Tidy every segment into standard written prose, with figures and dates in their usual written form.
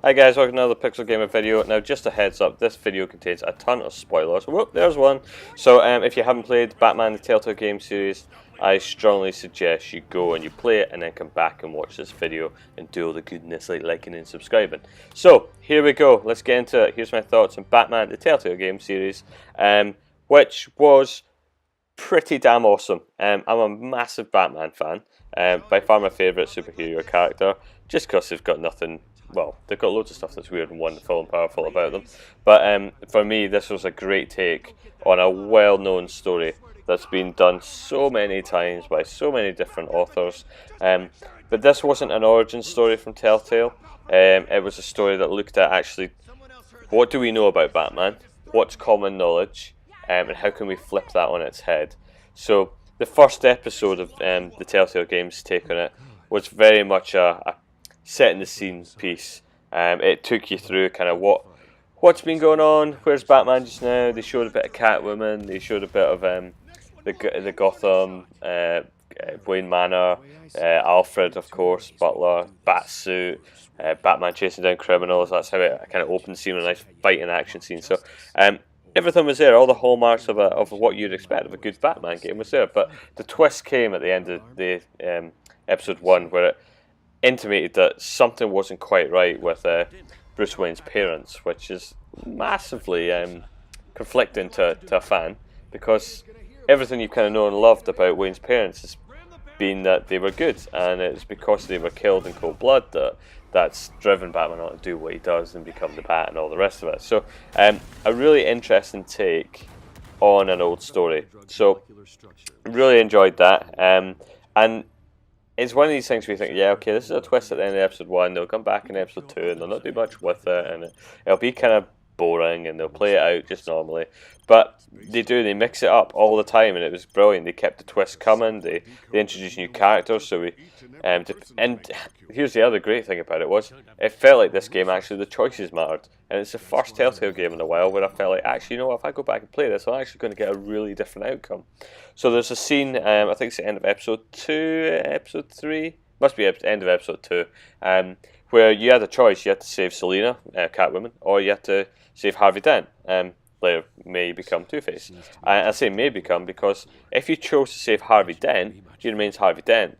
Hi guys, welcome to another Pixel Gamer video. Now just a heads up, this video contains a ton of spoilers. Whoop, there's one. So if you haven't played Batman the Telltale game series, I strongly suggest you go and you play it and then come back and watch this video and do all the goodness like liking and subscribing. So here we go, let's get into it. Here's my thoughts on Batman the Telltale game series, which was pretty damn awesome. I'm a massive Batman fan, by far my favourite superhero character, just because they've got nothing. Well, they've got loads of stuff that's weird and wonderful and powerful about them. But for me, this was a great take on a well-known story that's been done so many times by so many different authors. But this wasn't an origin story from Telltale. It was a story that looked at actually, what do we know about Batman? What's common knowledge? And how can we flip that on its head? So the first episode of the Telltale game's take on it was very much a setting the scene piece. It took you through kind of what's been going on, where's Batman just now. They showed a bit of Catwoman, they showed a bit of the Gotham, Wayne Manor, Alfred, of course, Butler, Batsuit, Batman chasing down criminals. That's how it kind of opened the scene with a nice fighting action scene. So everything was there, all the hallmarks of what you'd expect of a good Batman game was there. But the twist came at the end of the episode 1, where it intimated that something wasn't quite right with Bruce Wayne's parents, which is massively conflicting to a fan, because everything you've kind of known and loved about Wayne's parents has been that they were good, and it's because they were killed in cold blood that's driven Batman on to do what he does and become the Bat and all the rest of it. So a really interesting take on an old story. So really enjoyed that, and it's one of these things where you think, yeah, okay, this is a twist at the end of episode 1, they'll come back in episode 2 and they'll not do much with it, and it'll be kind of boring and they'll play it out just normally. But they mix it up all the time, and it was brilliant. They kept the twist coming, they introduced new characters, so and here's the other great thing about it was, it felt like this game actually the choices mattered, and it's the first Telltale game in a while where I felt like, actually, you know what, if I go back and play this, I'm actually going to get a really different outcome. So there's a scene, I think it's the end of episode 2, episode 3, must be end of episode 2, where you had a choice. You had to save Selina, Catwoman, or you had to save Harvey Dent, later may become Two-Face. I say may become because if you chose to save Harvey Dent, she remains Harvey Dent.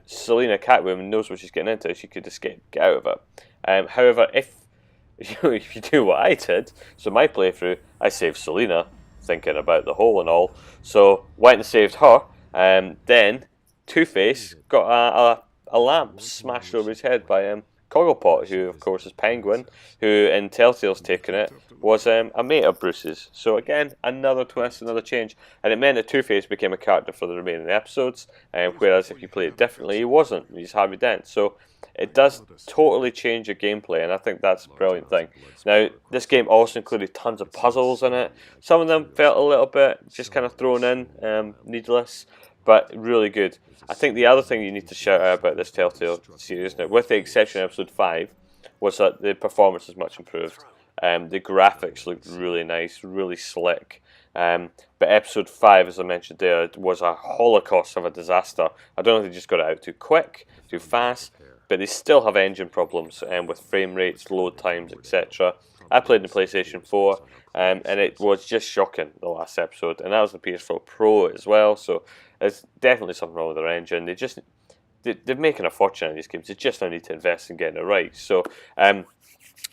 Selina, Catwoman, knows what she's getting into. She could escape, get out of it. However, if you do what I did, so my playthrough, I saved Selina, thinking about the hole and all, so went and saved her, then Two-Face got a lamp smashed over his head by Cogglepot, who of course is Penguin, who in Telltale's taken it was a mate of Bruce's. So again, another twist, another change, and it meant that Two-Face became a character for the remaining episodes, whereas if you play it differently, he wasn't. He's Harvey Dent. So it does totally change your gameplay, and I think that's a brilliant thing. Now, this game also included tons of puzzles in it. Some of them felt a little bit just kind of thrown in, needless, but really good. I think the other thing you need to shout out about this Telltale series, now, with the exception of episode 5, was that the performance is much improved. The graphics looked really nice, really slick. But episode 5, as I mentioned there, was a holocaust of a disaster. I don't know if they just got it out too quick, too fast, but they still have engine problems with frame rates, load times, etc. I played in the PlayStation 4, and it was just shocking, the last episode, and that was the PS4 Pro as well, so there's definitely something wrong with their engine. They're making a fortune out of these games. They just now need to invest in getting it right. So, and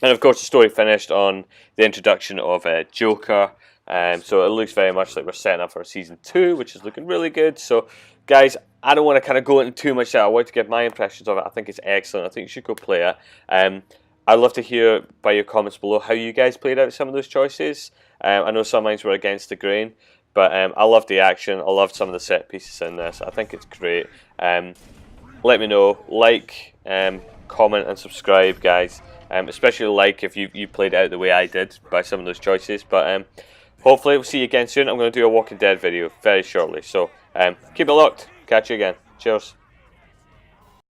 of course the story finished on the introduction of Joker, so it looks very much like we're setting up for season 2, which is looking really good. So guys, I don't want to kind of go into too much there. I want to give my impressions of it. I think it's excellent. I think you should go play it. I'd love to hear by your comments below how you guys played out some of those choices. I know some minds were against the grain, but I love the action. I loved some of the set pieces in this. I think it's great. Let me know. Like, comment and subscribe, guys. Especially like if you played it out the way I did by some of those choices. But hopefully we'll see you again soon. I'm going to do a Walking Dead video very shortly. So keep it locked. Catch you again. Cheers.